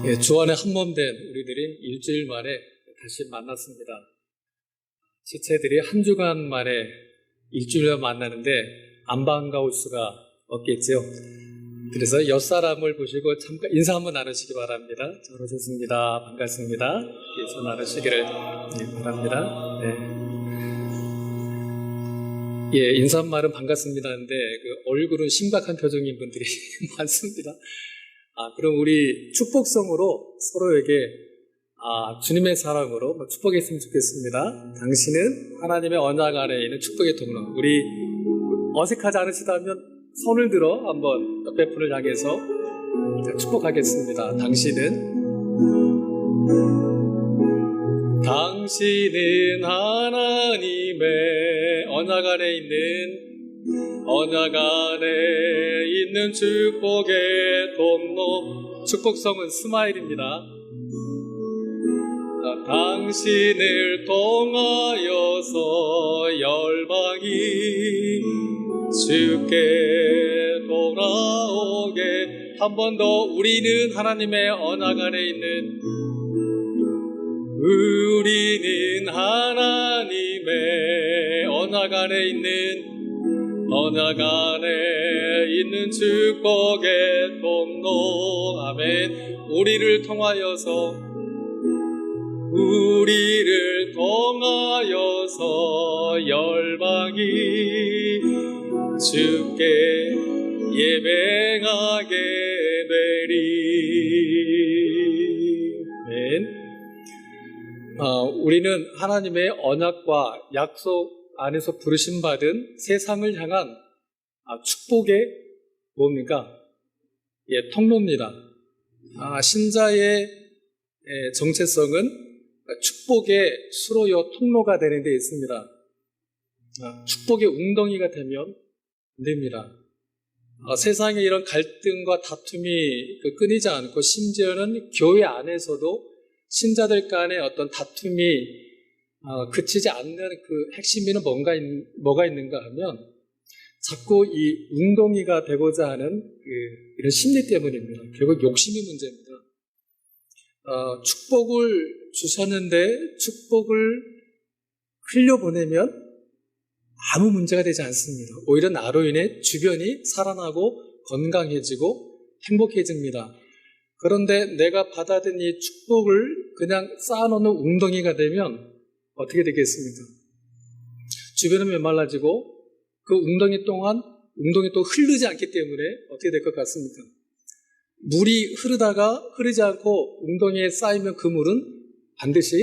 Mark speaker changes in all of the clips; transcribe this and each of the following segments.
Speaker 1: 주 안에 한 몸 된 우리들이 일주일 만에 다시 만났습니다. 지체들이 한 주간 만에 일주일에 만나는데 안 반가울 수가 없겠죠. 그래서 옆 사람을 보시고 잠깐 인사 한번 나누시기 바랍니다. 저로 좋습니다. 반갑습니다. 인사 나누시기를 바랍니다. 인사말은 반갑습니다 하는데 얼굴은 심각한 표정인 분들이 많습니다. 그럼 우리 축복성으로 서로에게 주님의 사랑으로 축복했으면 좋겠습니다. 당신은 하나님의 언약 안에 있는 축복의 통로. 우리 어색하지 않으시다면 손을 들어 한번 옆에 분을 향해서 축복하겠습니다. 당신은 하나님의 언약 안에 있는 축복의 통로. 축복성은 스마일입니다. 당신을 통하여서 열방이 주께 돌아오게. 한 번 더. 우리는 하나님의 언약 안에 있는 언약 안에 있는 축복의 통로. 아멘. 우리를 통하여서 열방이 주께 예배하게 되리. 아멘. 우리는 하나님의 언약과 약속 안에서 부르심받은 세상을 향한 축복의 뭡니까? 통로입니다. 신자의 정체성은 축복의 수로요 통로가 되는 데 있습니다. 축복의 웅덩이가 되면 안 됩니다. 세상에 이런 갈등과 다툼이 끊이지 않고, 심지어는 교회 안에서도 신자들 간의 어떤 다툼이 그치지 않는 그 핵심에는 뭐가 있는가 하면 자꾸 이 웅덩이가 되고자 하는 이런 심리 때문입니다. 결국 욕심이 문제입니다. 축복을 주셨는데 축복을 흘려보내면 아무 문제가 되지 않습니다. 오히려 나로 인해 주변이 살아나고 건강해지고 행복해집니다. 그런데 내가 받아든 이 축복을 그냥 쌓아놓는 웅덩이가 되면 어떻게 되겠습니까? 주변은 메말라지고 그 웅덩이 또 흐르지 않기 때문에 어떻게 될 것 같습니까? 물이 흐르지 않고 웅덩이에 쌓이면 그 물은 반드시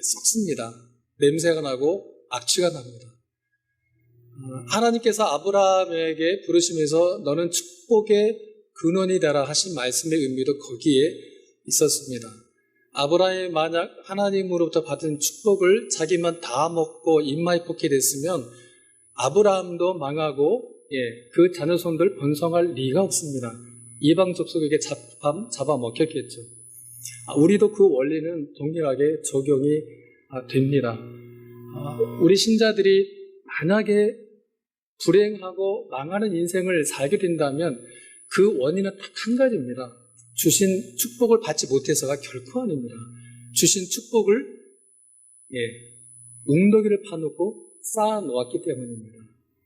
Speaker 1: 썩습니다. 냄새가 나고 악취가 납니다. 하나님께서 아브라함에게 부르시면서 너는 축복의 근원이 되라 하신 말씀의 의미도 거기에 있었습니다. 아브라함이 만약 하나님으로부터 받은 축복을 자기만 다 먹고 입마이 포켓 됐으면 아브라함도 망하고 그 자녀손들 번성할 리가 없습니다. 이방 족속에게 잡아먹혔겠죠. 우리도 그 원리는 동일하게 적용이 됩니다. 우리 신자들이 만약에 불행하고 망하는 인생을 살게 된다면 그 원인은 딱 한 가지입니다. 주신 축복을 받지 못해서가 결코 아닙니다. 주신 축복을 웅덩이를 파놓고 쌓아놓았기 때문입니다.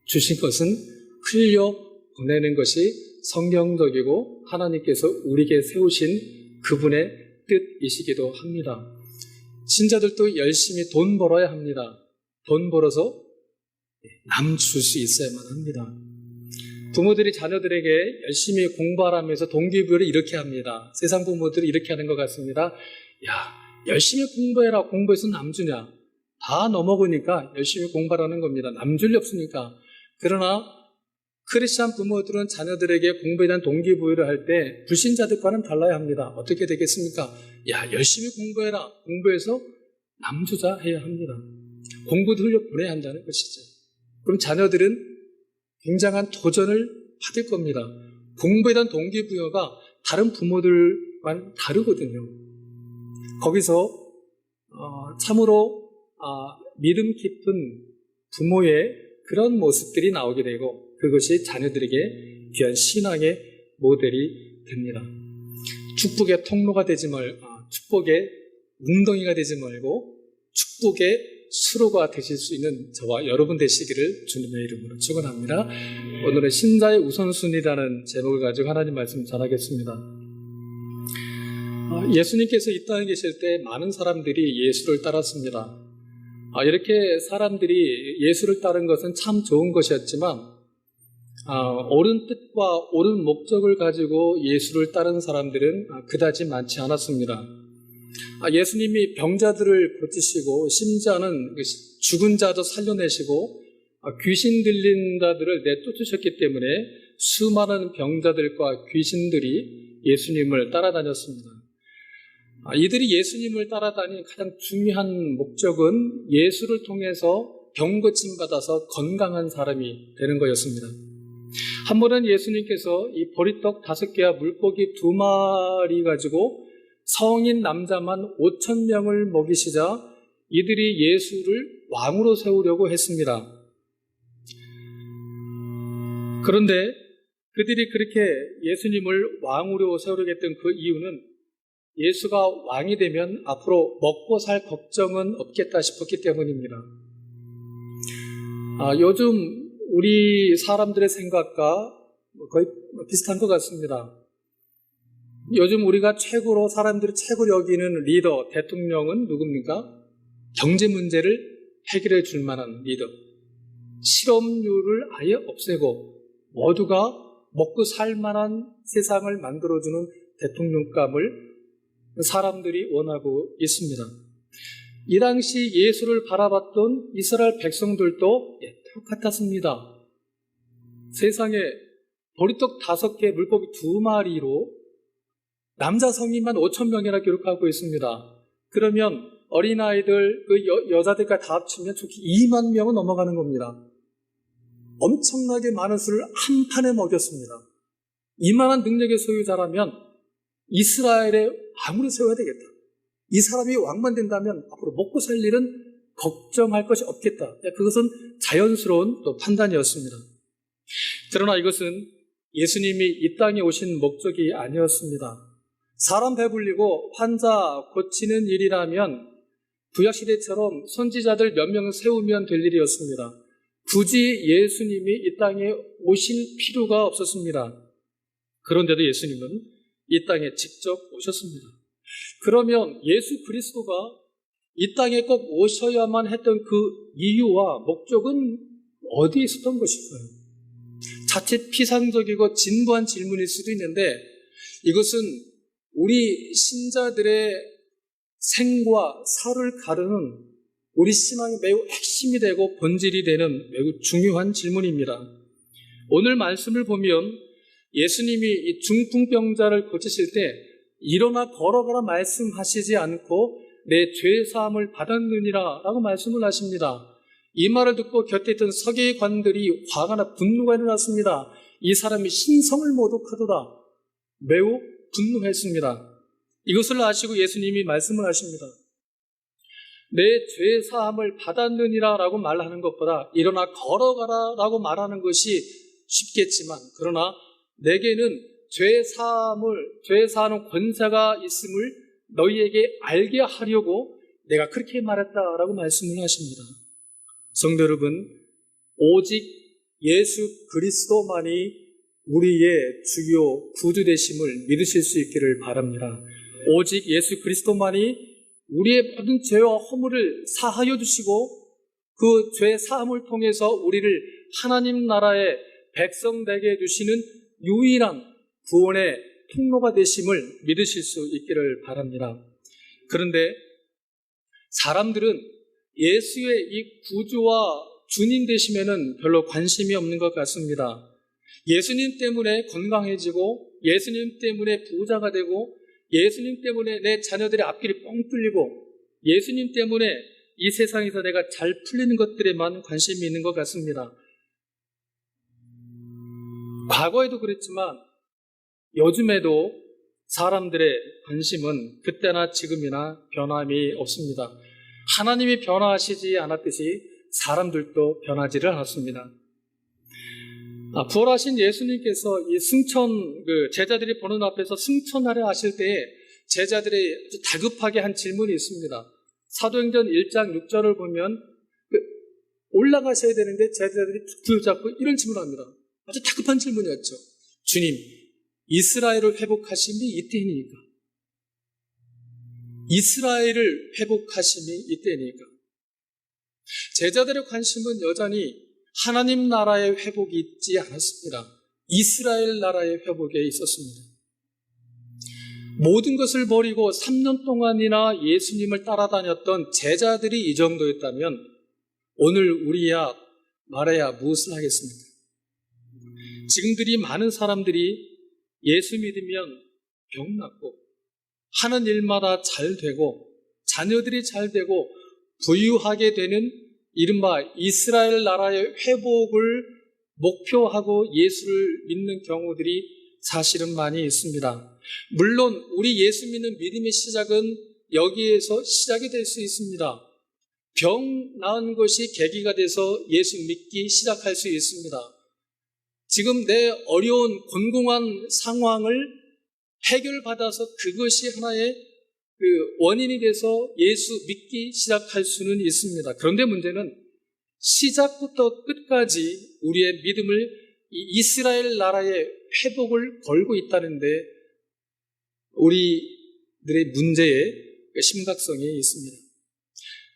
Speaker 1: 주신 것은 흘려보내는 것이 성경적이고 하나님께서 우리에게 세우신 그분의 뜻이시기도 합니다. 신자들도 열심히 돈 벌어야 합니다. 돈 벌어서 남 줄 수 있어야만 합니다. 부모들이 자녀들에게 열심히 공부하라면서 동기부여를 이렇게 합니다. 세상 부모들이 이렇게 하는 것 같습니다. 열심히 공부해라. 공부해서 남 주냐? 다 넘어가니까 열심히 공부하라는 겁니다. 남 줄 리 없으니까. 그러나 크리스찬 부모들은 자녀들에게 공부에 대한 동기부여를 할 때 불신자들과는 달라야 합니다. 어떻게 되겠습니까? 열심히 공부해라. 공부해서 남 주자 해야 합니다. 공부도 흘려보내야 한다는 것이죠. 그럼 자녀들은 굉장한 도전을 받을 겁니다. 공부에 대한 동기부여가 다른 부모들과는 다르거든요. 거기서 참으로 믿음 깊은 부모의 그런 모습들이 나오게 되고 그것이 자녀들에게 귀한 신앙의 모델이 됩니다. 축복의 통로가 되지 축복의 웅덩이가 되지 말고 축복의 수로가 되실 수 있는 저와 여러분 되시기를 주님의 이름으로 축원합니다. 오늘은 신자의 우선순위라는 제목을 가지고 하나님 말씀 전하겠습니다. 예수님께서 이 땅에 계실 때 많은 사람들이 예수를 따랐습니다. 이렇게 사람들이 예수를 따른 것은 참 좋은 것이었지만 옳은 뜻과 옳은 목적을 가지고 예수를 따른 사람들은 그다지 많지 않았습니다. 예수님이 병자들을 고치시고 심지어는 죽은 자도 살려내시고 귀신 들린 자들을 내쫓으셨기 때문에 수많은 병자들과 귀신들이 예수님을 따라다녔습니다. 이들이 예수님을 따라다닌 가장 중요한 목적은 예수를 통해서 병고침 받아서 건강한 사람이 되는 거였습니다. 한 번은 예수님께서 이 보리떡 5개와 물고기 2마리 가지고 성인 남자만 5,000명을 먹이시자 이들이 예수를 왕으로 세우려고 했습니다. 그런데 그들이 그렇게 예수님을 왕으로 세우려고 했던 그 이유는 예수가 왕이 되면 앞으로 먹고 살 걱정은 없겠다 싶었기 때문입니다. 요즘 우리 사람들의 생각과 거의 비슷한 것 같습니다. 요즘 우리가 사람들이 최고로 여기는 리더, 대통령은 누굽니까? 경제 문제를 해결해 줄 만한 리더. 실업률을 아예 없애고 모두가 먹고 살 만한 세상을 만들어주는 대통령감을 사람들이 원하고 있습니다. 이 당시 예수를 바라봤던 이스라엘 백성들도 똑같았습니다. 세상에 보리떡 5개, 물고기 2마리로 남자 성인만 5,000명이나 기록하고 있습니다. 그러면 어린아이들, 여자들과 다 합치면 좋게 2만 명은 넘어가는 겁니다. 엄청나게 많은 수를 한 판에 먹였습니다. 이만한 능력의 소유자라면 이스라엘의 왕으로 세워야 되겠다. 이 사람이 왕만 된다면 앞으로 먹고 살 일은 걱정할 것이 없겠다. 그것은 자연스러운 또 판단이었습니다. 그러나 이것은 예수님이 이 땅에 오신 목적이 아니었습니다. 사람 배불리고 환자 고치는 일이라면 구약시대처럼 선지자들 몇 명을 세우면 될 일이었습니다. 굳이 예수님이 이 땅에 오실 필요가 없었습니다. 그런데도 예수님은 이 땅에 직접 오셨습니다. 그러면 예수 그리스도가 이 땅에 꼭 오셔야만 했던 그 이유와 목적은 어디에 있었던 것일까요? 자칫 피상적이고 진부한 질문일 수도 있는데 이것은 우리 신자들의 생과 사를 가르는 우리 신앙의 매우 핵심이 되고 본질이 되는 매우 중요한 질문입니다. 오늘 말씀을 보면 예수님이 이 중풍병자를 고치실 때 일어나 걸어가라 말씀하시지 않고 내 죄사함을 받았느니라 라고 말씀을 하십니다. 이 말을 듣고 곁에 있던 서기관들이 화가 나 분노가 일어났습니다. 이 사람이 신성을 모독하도다. 매우 분노했습니다. 이것을 아시고 예수님이 말씀을 하십니다. 내 죄사함을 받았느니라 라고 말하는 것보다 일어나 걸어가라 라고 말하는 것이 쉽겠지만 그러나 내게는 죄사하는 권세가 있음을 너희에게 알게 하려고 내가 그렇게 말했다라고 말씀을 하십니다. 성도 여러분, 오직 예수 그리스도만이 우리의 주요 구주 되심을 믿으실 수 있기를 바랍니다. 오직 예수 그리스도만이 우리의 모든 죄와 허물을 사하여 주시고 그 죄 사함을 통해서 우리를 하나님 나라의 백성 되게 해주시는 유일한 구원의 통로가 되심을 믿으실 수 있기를 바랍니다. 그런데 사람들은 예수의 이 구주와 주님 되심에는 별로 관심이 없는 것 같습니다. 예수님 때문에 건강해지고 예수님 때문에 부자가 되고 예수님 때문에 내 자녀들의 앞길이 뻥 뚫리고 예수님 때문에 이 세상에서 내가 잘 풀리는 것들에만 관심이 있는 것 같습니다. 과거에도 그랬지만 요즘에도 사람들의 관심은 그때나 지금이나 변함이 없습니다. 하나님이 변화하시지 않았듯이 사람들도 변하지를 않았습니다. 부활하신 예수님께서 이 제자들이 보는 앞에서 승천하려 하실 때에 제자들이 아주 다급하게 한 질문이 있습니다. 사도행전 1장 6절을 보면 올라가셔야 되는데 제자들이 붙잡고 이런 질문을 합니다. 아주 다급한 질문이었죠. 주님, 이스라엘을 회복하심이 이때이니까. 이스라엘을 회복하심이 이때이니까. 제자들의 관심은 여전히 하나님 나라의 회복이 있지 않았습니다. 이스라엘 나라의 회복에 있었습니다. 모든 것을 버리고 3년 동안이나 예수님을 따라다녔던 제자들이 이 정도였다면 오늘 우리야 말해야 무엇을 하겠습니까? 지금들이 많은 사람들이 예수 믿으면 병 낫고 하는 일마다 잘 되고 자녀들이 잘 되고 부유하게 되는 이른바 이스라엘 나라의 회복을 목표하고 예수를 믿는 경우들이 사실은 많이 있습니다. 물론 우리 예수 믿는 믿음의 시작은 여기에서 시작이 될 수 있습니다. 병 나은 것이 계기가 돼서 예수 믿기 시작할 수 있습니다. 지금 내 어려운 곤궁한 상황을 해결받아서 그것이 하나의 원인이 돼서 예수 믿기 시작할 수는 있습니다. 그런데 문제는 시작부터 끝까지 우리의 믿음을 이스라엘 나라의 회복을 걸고 있다는데 우리들의 문제의 심각성이 있습니다.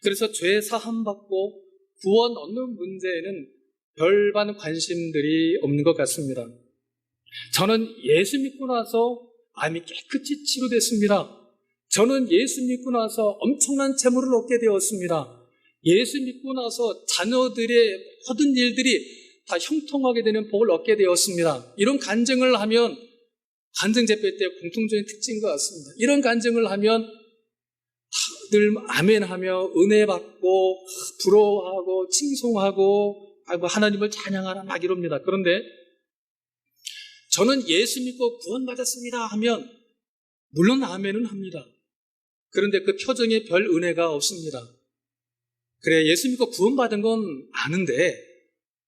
Speaker 1: 그래서 죄 사함 받고 구원 얻는 문제에는 별반 관심들이 없는 것 같습니다. 저는 예수 믿고 나서 암이 깨끗이 치료됐습니다. 저는 예수 믿고 나서 엄청난 재물을 얻게 되었습니다. 예수 믿고 나서 자녀들의 모든 일들이 다 형통하게 되는 복을 얻게 되었습니다. 이런 간증을 하면 간증제표 때 공통적인 특징인 것 같습니다. 이런 간증을 하면 늘 아멘하며 은혜 받고 부러워하고 칭송하고 하나님을 찬양하라 막 이럽니다. 그런데 저는 예수 믿고 구원받았습니다 하면 물론 아멘은 합니다. 그런데 그 표정에 별 은혜가 없습니다. 그래, 예수 믿고 구원받은 건 아는데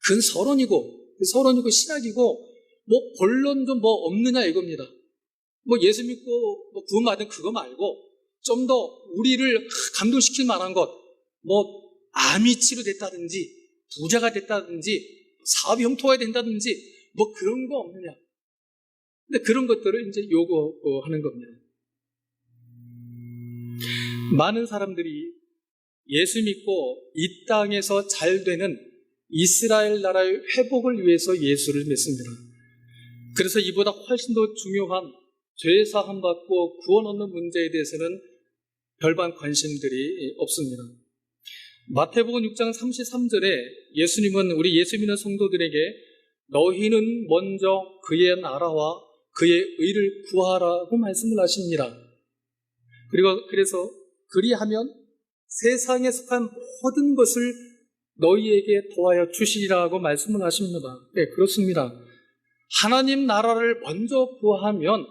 Speaker 1: 그건 서론이고 신학이고 본론 좀 없느냐 이겁니다. 예수 믿고 구원받은 그거 말고 좀 더 우리를 감동시킬 만한 것, 암이 치료됐다든지 부자가 됐다든지 사업이 형통하게 된다든지 그런 거 없느냐. 근데 그런 것들을 이제 요구하는 겁니다. 많은 사람들이 예수 믿고 이 땅에서 잘 되는 이스라엘 나라의 회복을 위해서 예수를 믿습니다. 그래서 이보다 훨씬 더 중요한 죄 사함 받고 구원 얻는 문제에 대해서는 별반 관심들이 없습니다. 마태복음 6장 33절에 예수님은 우리 예수 믿는 성도들에게 너희는 먼저 그의 나라와 그의 의를 구하라고 말씀을 하십니다. 그래서 그리하면 세상에 속한 모든 것을 너희에게 도하여 주시리라고 말씀을 하십니다. 네, 그렇습니다. 하나님 나라를 먼저 구하면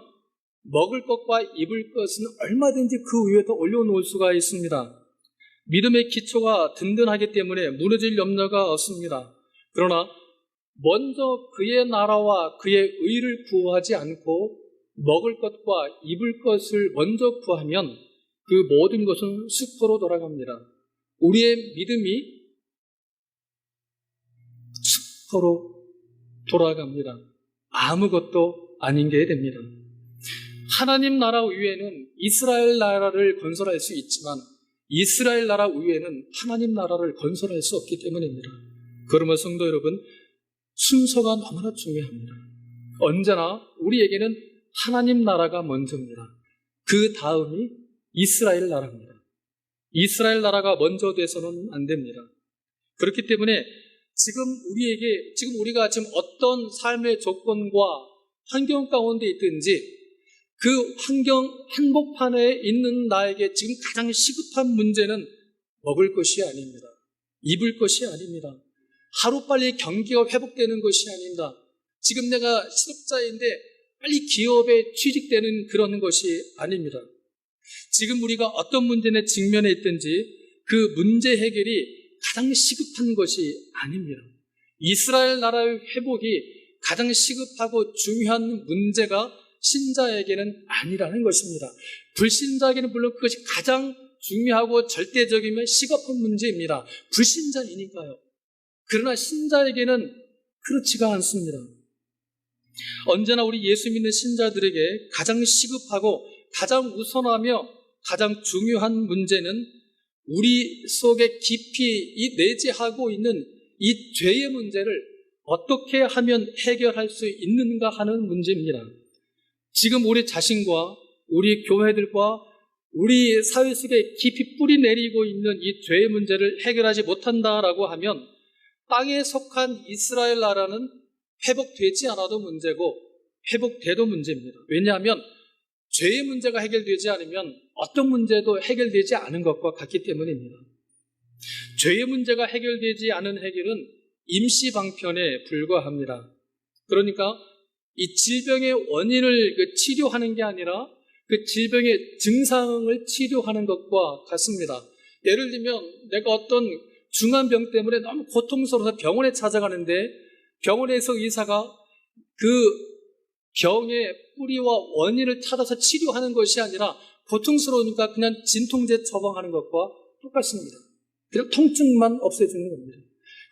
Speaker 1: 먹을 것과 입을 것은 얼마든지 그 위에 더 올려놓을 수가 있습니다. 믿음의 기초가 든든하기 때문에 무너질 염려가 없습니다. 그러나 먼저 그의 나라와 그의 의를 구하지 않고 먹을 것과 입을 것을 먼저 구하면 그 모든 것은 수포로 돌아갑니다. 우리의 믿음이 수포로 돌아갑니다. 아무것도 아닌 게 됩니다. 하나님 나라 위에는 이스라엘 나라를 건설할 수 있지만 이스라엘 나라 위에는 하나님 나라를 건설할 수 없기 때문입니다. 그러면 성도 여러분, 순서가 너무나 중요합니다. 언제나 우리에게는 하나님 나라가 먼저입니다. 그 다음이 이스라엘 나라입니다. 이스라엘 나라가 먼저 돼서는 안 됩니다. 그렇기 때문에 지금 우리가 지금 어떤 삶의 조건과 환경 가운데 있든지 그 환경 한복판에 있는 나에게 지금 가장 시급한 문제는 먹을 것이 아닙니다. 입을 것이 아닙니다. 하루빨리 경기가 회복되는 것이 아닙니다. 지금 내가 실업자인데 빨리 기업에 취직되는 그런 것이 아닙니다. 지금 우리가 어떤 문제에 직면해 있든지 그 문제 해결이 가장 시급한 것이 아닙니다. 이스라엘 나라의 회복이 가장 시급하고 중요한 문제가 신자에게는 아니라는 것입니다. 불신자에게는 물론 그것이 가장 중요하고 절대적이며 시급한 문제입니다. 불신자이니까요. 그러나 신자에게는 그렇지가 않습니다. 언제나 우리 예수 믿는 신자들에게 가장 시급하고 가장 우선하며 가장 중요한 문제는 우리 속에 깊이 내재하고 있는 이 죄의 문제를 어떻게 하면 해결할 수 있는가 하는 문제입니다. 지금 우리 자신과 우리 교회들과 우리 사회 속에 깊이 뿌리 내리고 있는 이 죄의 문제를 해결하지 못한다라고 하면 땅에 속한 이스라엘 나라는 회복되지 않아도 문제고 회복돼도 문제입니다. 왜냐하면 죄의 문제가 해결되지 않으면 어떤 문제도 해결되지 않은 것과 같기 때문입니다. 죄의 문제가 해결되지 않은 해결은 임시 방편에 불과합니다. 그러니까 이 질병의 원인을 치료하는 게 아니라 그 질병의 증상을 치료하는 것과 같습니다. 예를 들면 내가 어떤 중한 병 때문에 너무 고통스러워서 병원에 찾아가는데 병원에서 의사가 그 병의 뿌리와 원인을 찾아서 치료하는 것이 아니라 고통스러우니까 그냥 진통제 처방하는 것과 똑같습니다. 그냥 통증만 없애주는 겁니다.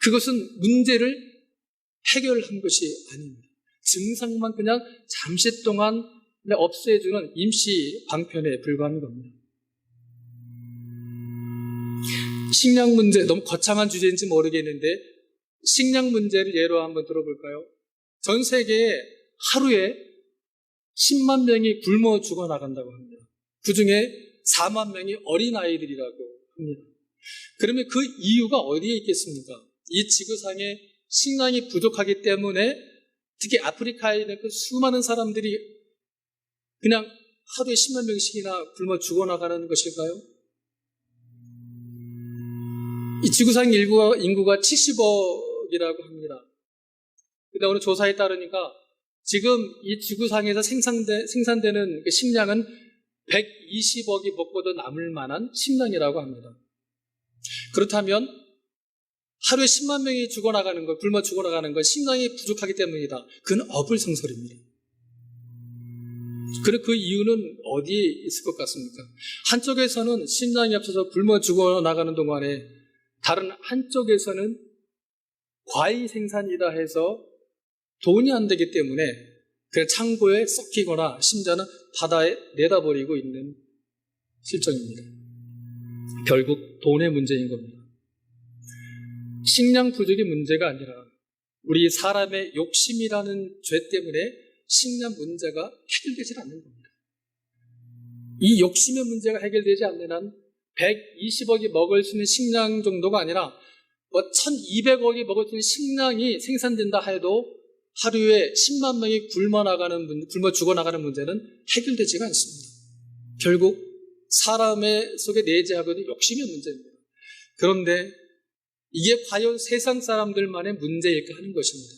Speaker 1: 그것은 문제를 해결한 것이 아닙니다. 증상만 그냥 잠시 동안 없애주는 임시 방편에 불과한 겁니다. 식량 문제, 너무 거창한 주제인지 모르겠는데 식량 문제를 예로 한번 들어볼까요? 전 세계에 하루에 10만 명이 굶어 죽어나간다고 합니다. 그 중에 4만 명이 어린아이들이라고 합니다. 그러면 그 이유가 어디에 있겠습니까? 이 지구상에 식량이 부족하기 때문에 특히 아프리카에 있는 그 수많은 사람들이 그냥 하루에 10만 명씩이나 굶어 죽어나가는 것일까요? 이 지구상 인구가 70억이라고 합니다. 근데 오늘 조사에 따르니까 지금 이 지구상에서 생산되는 그 식량은 120억이 먹고도 남을 만한 식량이라고 합니다. 그렇다면 하루에 10만 명이 죽어나가는 것, 굶어 죽어나가는 건 식량이 부족하기 때문이다. 그건 어불성설입니다. 그리고 그 이유는 어디에 있을 것 같습니까? 한쪽에서는 식량이 없어서 굶어 죽어나가는 동안에 다른 한쪽에서는 과일 생산이다 해서 돈이 안 되기 때문에 그냥 창고에 썩히거나 심지어는 바다에 내다버리고 있는 실정입니다. 결국 돈의 문제인 겁니다. 식량 부족이 문제가 아니라 우리 사람의 욕심이라는 죄 때문에 식량 문제가 해결되지 않는 겁니다. 이 욕심의 문제가 해결되지 않는 한 120억이 먹을 수 있는 식량 정도가 아니라 1200억이 먹을 수 있는 식량이 생산된다 해도 하루에 10만 명이 굶어 죽어나가는 문제는 해결되지가 않습니다. 결국 사람의 속에 내재하고 있는 욕심의 문제입니다. 그런데 이게 과연 세상 사람들만의 문제일까 하는 것입니다.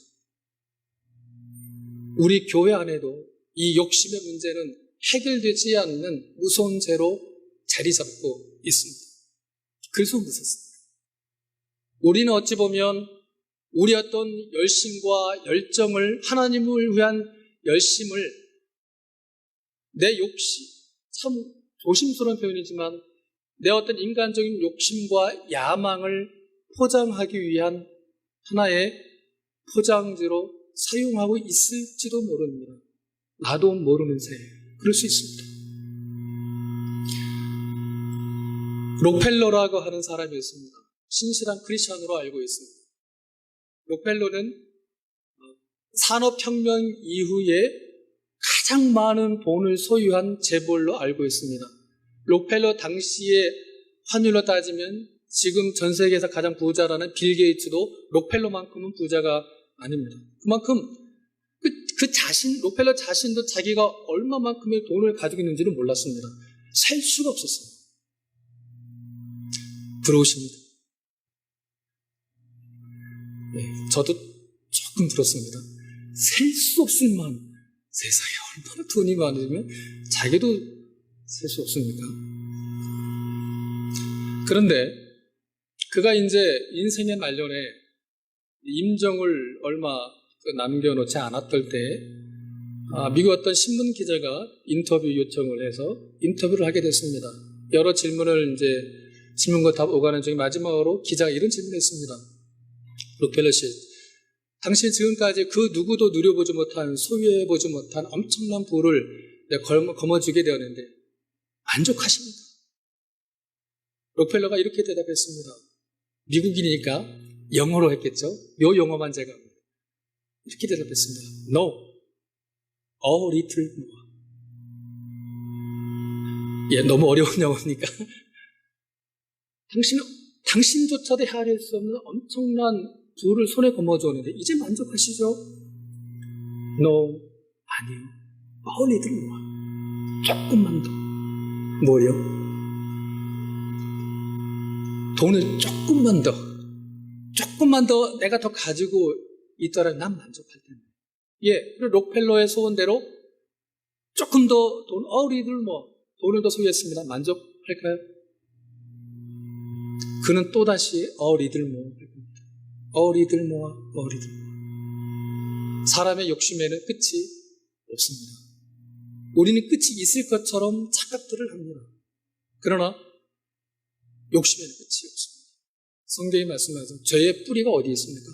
Speaker 1: 우리 교회 안에도 이 욕심의 문제는 해결되지 않는 무서운 죄로 자리 잡고 있습니다. 그래서 무섭습니다. 우리는 어찌 보면 우리 어떤 열심과 열정을 하나님을 위한 열심을 내 욕심, 참 조심스러운 표현이지만 내 어떤 인간적인 욕심과 야망을 포장하기 위한 하나의 포장지로 사용하고 있을지도 모릅니다. 나도 모르는 새 그럴 수 있습니다. 록펠러라고 하는 사람이 있습니다. 신실한 크리스천으로 알고 있습니다. 록펠러는 산업혁명 이후에 가장 많은 돈을 소유한 재벌로 알고 있습니다. 록펠러 당시의 환율로 따지면 지금 전 세계에서 가장 부자라는 빌 게이츠도 록펠러만큼은 부자가 아닙니다. 그만큼 록펠러 자신도 자기가 얼마만큼의 돈을 가지고 있는지를 몰랐습니다. 셀 수가 없었어요. 부러우십니다. 네, 저도 조금 부럽습니다. 셀 수 없을 만 세상에 얼마나 돈이 많으면 자기도 셀 수 없습니까? 그런데 그가 이제 인생의 말년에 임종을 얼마 남겨놓지 않았던 때 미국 어떤 신문 기자가 인터뷰 요청을 해서 인터뷰를 하게 됐습니다. 여러 질문을 질문과 답 오가는 중에 마지막으로 기자가 이런 질문을 했습니다. 록펠러 씨, 당신 지금까지 그 누구도 누려보지 못한, 소유해보지 못한 엄청난 부를 거머쥐게 되었는데 만족하십니까? 록펠러가 이렇게 대답했습니다. 미국인이니까 영어로 했겠죠? 요 영어만 제가 이렇게 대답했습니다. No, a little more. 너무 어려운 영어니까 당신조차도 헤아릴 수 없는 엄청난 부를 손에 거머쥐었는데 이제 만족하시죠? No, 아니요. a little more. 조금만 더. 뭐요? 돈을 조금만 더 내가 더 가지고 있더라면 난 만족할 텐데. 그리고 록펠러의 소원대로 조금 더 돈을 더 소유했습니다. 만족할까요? 그는 또다시 어리들모 어리들모아. 사람의 욕심에는 끝이 없습니다. 우리는 끝이 있을 것처럼 착각들을 합니다. 그러나 욕심에는 끝이 없습니다. 성경이 말씀하죠. 죄의 뿌리가 어디 있습니까?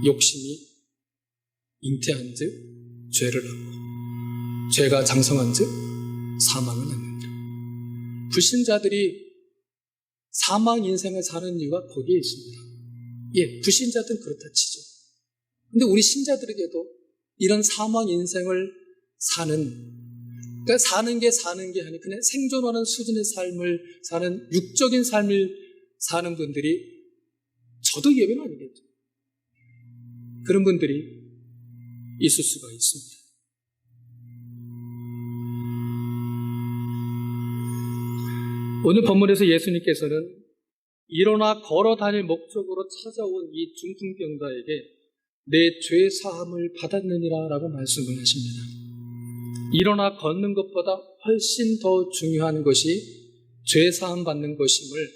Speaker 1: 욕심이 잉태한 즉 죄를 낳고 죄가 장성한 즉 사망을 낳는다. 불신자들이 사망 인생을 사는 이유가 거기에 있습니다. 불신자들은 그렇다 치죠. 근데 우리 신자들에게도 이런 사망 인생을 그러니까 사는 게 아니고 그냥 생존하는 수준의 삶을 사는 육적인 삶을 사는 분들이 저도 예외는 아니겠죠. 그런 분들이 있을 수가 있습니다. 오늘 본문에서 예수님께서는 일어나 걸어 다닐 목적으로 찾아온 이 중풍병자에게 내 죄 사함을 받았느니라 라고 말씀을 하십니다. 일어나 걷는 것보다 훨씬 더 중요한 것이 죄 사함 받는 것임을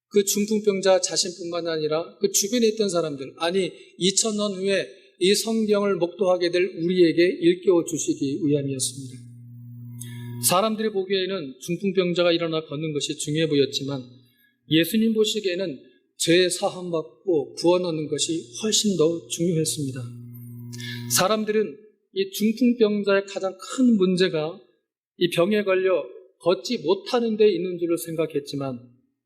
Speaker 1: 그 중풍병자 자신뿐만 아니라 그 주변에 있던 사람들, 아니 2000년 후에 이 성경을 목도하게 될 우리에게 일깨워 주시기 위함이었습니다. 사람들이 보기에는 중풍병자가 일어나 걷는 것이 중요해 보였지만 예수님 보시기에는 죄 사함 받고 구원 얻는 것이 훨씬 더 중요했습니다. 사람들은 이 중풍병자의 가장 큰 문제가 이 병에 걸려 걷지 못하는 데 있는 줄을 생각했지만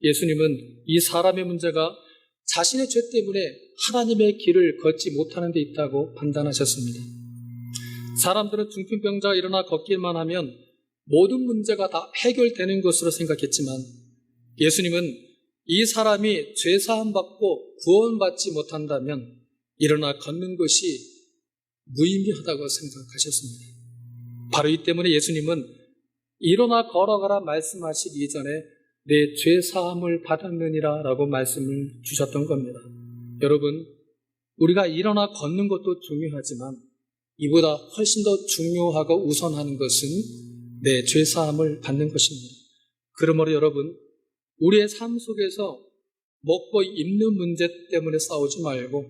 Speaker 1: 예수님은 이 사람의 문제가 자신의 죄 때문에 하나님의 길을 걷지 못하는 데 있다고 판단하셨습니다. 사람들은 중풍병자가 일어나 걷기만 하면 모든 문제가 다 해결되는 것으로 생각했지만 예수님은 이 사람이 죄 사함 받고 구원받지 못한다면 일어나 걷는 것이 무의미하다고 생각하셨습니다. 바로 이 때문에 예수님은 일어나 걸어가라 말씀하시기 이전에 내 죄 사함을 받았느니라 라고 말씀을 주셨던 겁니다. 여러분, 우리가 일어나 걷는 것도 중요하지만 이보다 훨씬 더 중요하고 우선하는 것은 내 죄 사함을 받는 것입니다. 그러므로 여러분, 우리의 삶 속에서 먹고 입는 문제 때문에 싸우지 말고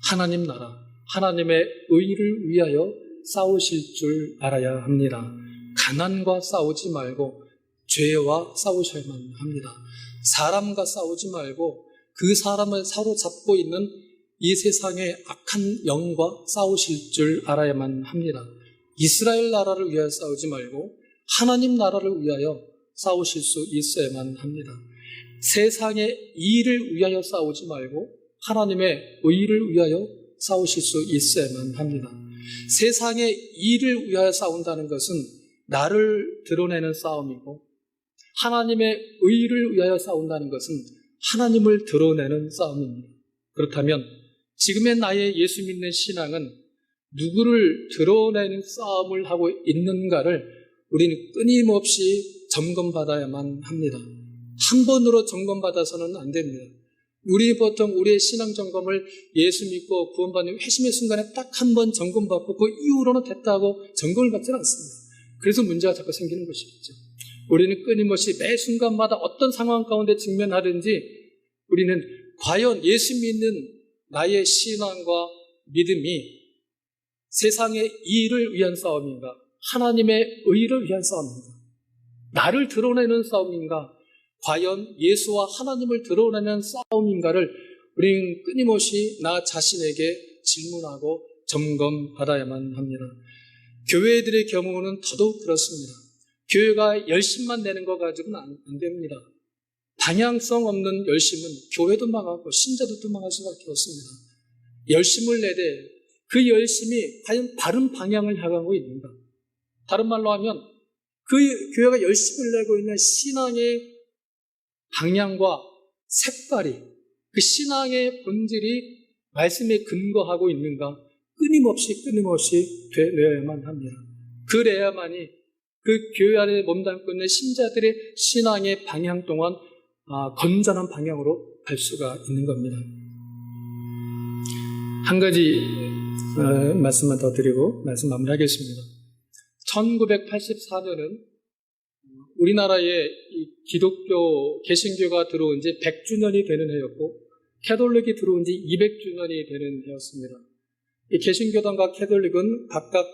Speaker 1: 하나님 나라, 하나님의 의를 위하여 싸우실 줄 알아야 합니다. 가난과 싸우지 말고 죄와 싸우셔야만 합니다. 사람과 싸우지 말고 그 사람을 사로잡고 있는 이 세상의 악한 영과 싸우실 줄 알아야만 합니다. 이스라엘 나라를 위하여 싸우지 말고 하나님 나라를 위하여 싸우실 수 있어야만 합니다. 세상의 이를 위하여 싸우지 말고 하나님의 의를 위하여 싸우실 수 있어야만 합니다. 세상의 이를 위하여 싸운다는 것은 나를 드러내는 싸움이고 하나님의 의를 위하여 싸운다는 것은 하나님을 드러내는 싸움입니다. 그렇다면 지금의 나의 예수 믿는 신앙은 누구를 드러내는 싸움을 하고 있는가를 우리는 끊임없이 점검받아야만 합니다. 한 번으로 점검받아서는 안 됩니다. 우리 보통 우리의 신앙 점검을 예수 믿고 구원받는 회심의 순간에 딱 한 번 점검받고 그 이후로는 됐다고 점검을 받지는 않습니다. 그래서 문제가 자꾸 생기는 것이겠죠. 우리는 끊임없이 매 순간마다 어떤 상황 가운데 직면하든지 우리는 과연 예수 믿는 나의 신앙과 믿음이 세상의 이의를 위한 싸움인가? 하나님의 의를 위한 싸움인가? 나를 드러내는 싸움인가? 과연 예수와 하나님을 드러내는 싸움인가를 우리는 끊임없이 나 자신에게 질문하고 점검받아야만 합니다. 교회들의 경우는 더더욱 그렇습니다. 교회가 열심만 내는 거 가지고는 안 됩니다. 방향성 없는 열심은 교회도 망하고 신자들도 망할 수밖에 없습니다. 열심을 내되 그 열심이 과연 바른 방향을 향하고 있는가? 다른 말로 하면 그 교회가 열심을 내고 있는 신앙의 방향과 색깔이, 그 신앙의 본질이 말씀에 근거하고 있는가? 끊임없이 되어야만 합니다. 그래야만이 그 교회 안에 몸담고 있는 신자들의 신앙의 방향 동안 건전한 방향으로 갈 수가 있는 겁니다. 한 가지 말씀만 더 드리고 말씀 마무리하겠습니다. 1984년은 우리나라에 기독교, 개신교가 들어온 지 100주년이 되는 해였고 캐톨릭이 들어온 지 200주년이 되는 해였습니다. 이 개신교단과 캐톨릭은 각각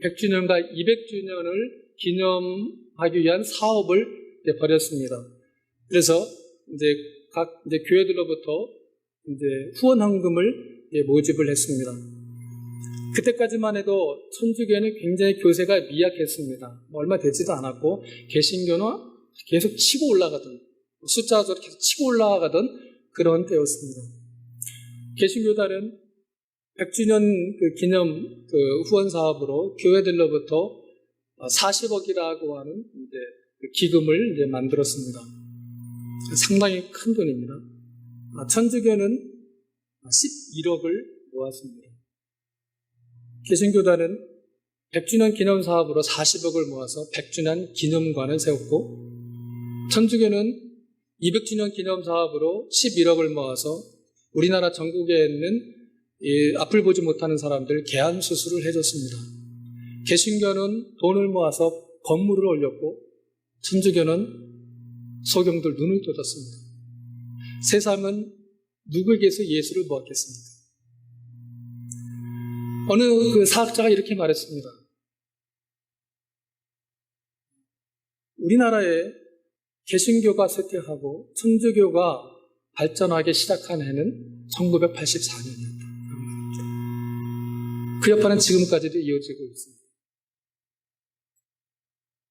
Speaker 1: 100주년과 200주년을 기념하기 위한 사업을 벌였습니다. 그래서 각 교회들로부터 후원 헌금을 모집을 했습니다. 그때까지만 해도 천주교회는 굉장히 교세가 미약했습니다. 얼마 되지도 않았고 개신교는 계속 치고 올라가던, 숫자적으로 계속 치고 올라가던 그런 때였습니다. 개신교단은 100주년 기념 후원 사업으로 교회들로부터 40억이라고 하는 기금을 만들었습니다. 상당히 큰 돈입니다. 천주교는 11억을 모았습니다. 개신교단은 100주년 기념 사업으로 40억을 모아서 100주년 기념관을 세웠고, 천주교는 200주년 기념 사업으로 11억을 모아서 우리나라 전국에 있는 앞을 보지 못하는 사람들 개안 수술을 해줬습니다. 개신교는 돈을 모아서 건물을 올렸고, 천주교는 소경들 눈을 떴습니다. 세상은 누구에게서 예수를 모았겠습니까? 어느 사학자가 이렇게 말했습니다. 우리나라에 개신교가 쇠퇴하고 천주교가 발전하기 시작한 해는 1984년이었다. 그 여파는 지금까지도 이어지고 있습니다.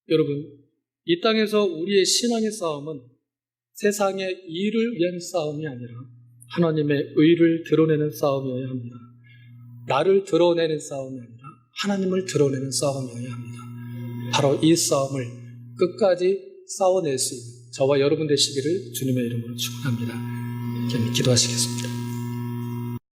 Speaker 1: 여러분, 이 땅에서 우리의 신앙의 싸움은 세상의 이의를 위한 싸움이 아니라 하나님의 의를 드러내는 싸움이어야 합니다. 나를 드러내는 싸움이 아니라 하나님을 드러내는 싸움이어야 합니다. 바로 이 싸움을 끝까지 싸워낼 수 있는 저와 여러분 되시기를 주님의 이름으로 축원합니다. 기도하시겠습니다.